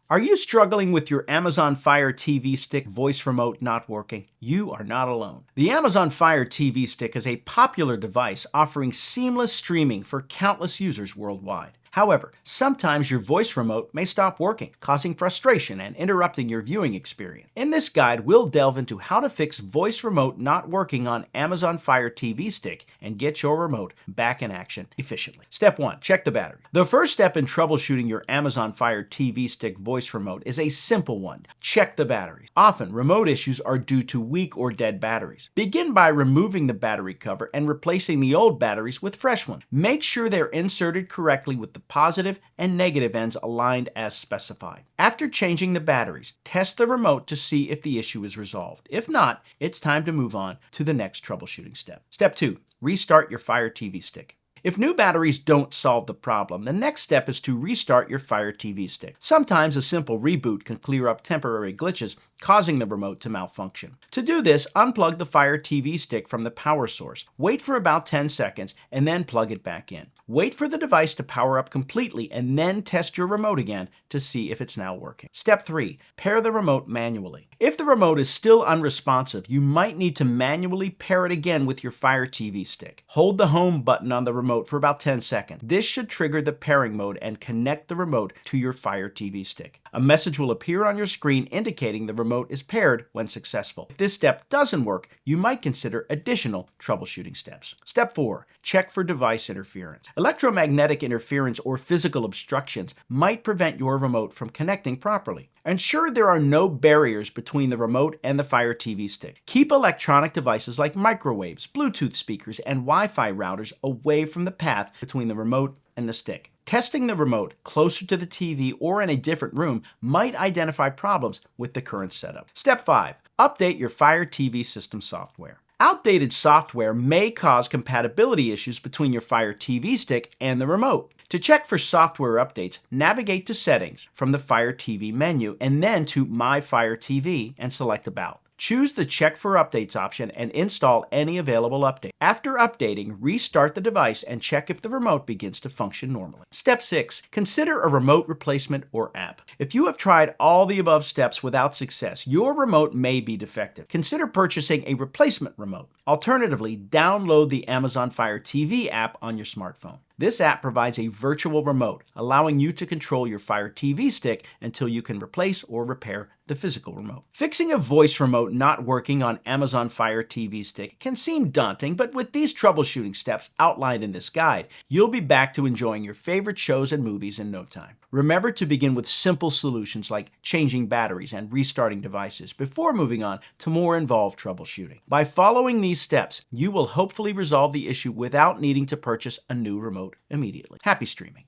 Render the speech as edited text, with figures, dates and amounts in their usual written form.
Are you struggling with your Amazon Fire TV Stick voice remote not working? You are not alone. The Amazon Fire TV Stick is a popular device offering seamless streaming for countless users worldwide. However, sometimes your voice remote may stop working, causing frustration and interrupting your viewing experience. In this guide, we'll delve into how to fix voice remote not working on Amazon Fire TV Stick and get your remote back in action efficiently. Step 1. Check the battery. The first step in troubleshooting your Amazon Fire TV Stick voice remote is a simple one. Check the batteries. Often, remote issues are due to weak or dead batteries. Begin by removing the battery cover and replacing the old batteries with fresh ones. Make sure they're inserted correctly with the positive and negative ends aligned as specified. After changing the batteries, test the remote to see if the issue is resolved. If not, it's time to move on to the next troubleshooting step. Step 2. Restart your Fire TV Stick. If new batteries don't solve the problem, the next step is to restart your Fire TV Stick. Sometimes a simple reboot can clear up temporary glitches, causing the remote to malfunction. To do this, unplug the Fire TV Stick from the power source. Wait for about 10 seconds and then plug it back in. Wait for the device to power up completely and then test your remote again to see if it's now working. Step 3. Pair the remote manually. If the remote is still unresponsive, you might need to manually pair it again with your Fire TV Stick. Hold the home button on the remote for about 10 seconds. This should trigger the pairing mode and connect the remote to your Fire TV Stick. A message will appear on your screen indicating the remote is paired when successful. If this step doesn't work, you might consider additional troubleshooting steps. Step 4. Check for device interference. Electromagnetic interference or physical obstructions might prevent your remote from connecting properly. Ensure there are no barriers between the remote and the Fire TV Stick. Keep electronic devices like microwaves, Bluetooth speakers, and Wi-Fi routers away from the path between the remote and the stick. Testing the remote closer to the TV or in a different room might identify problems with the current setup. Step 5. Update your Fire TV system software. Outdated software may cause compatibility issues between your Fire TV Stick and the remote. To check for software updates, navigate to Settings from the Fire TV menu and then to My Fire TV and select About. Choose the Check for Updates option and install any available update. After updating, restart the device and check if the remote begins to function normally. Step 6. Consider a remote replacement or app. If you have tried all the above steps without success, your remote may be defective. Consider purchasing a replacement remote. Alternatively, download the Amazon Fire TV app on your smartphone. This app provides a virtual remote, allowing you to control your Fire TV Stick until you can replace or repair the physical remote. Fixing a voice remote not working on Amazon Fire TV Stick can seem daunting, but with these troubleshooting steps outlined in this guide, you'll be back to enjoying your favorite shows and movies in no time. Remember to begin with simple solutions like changing batteries and restarting devices before moving on to more involved troubleshooting. By following these steps, you will hopefully resolve the issue without needing to purchase a new remote immediately. Happy streaming!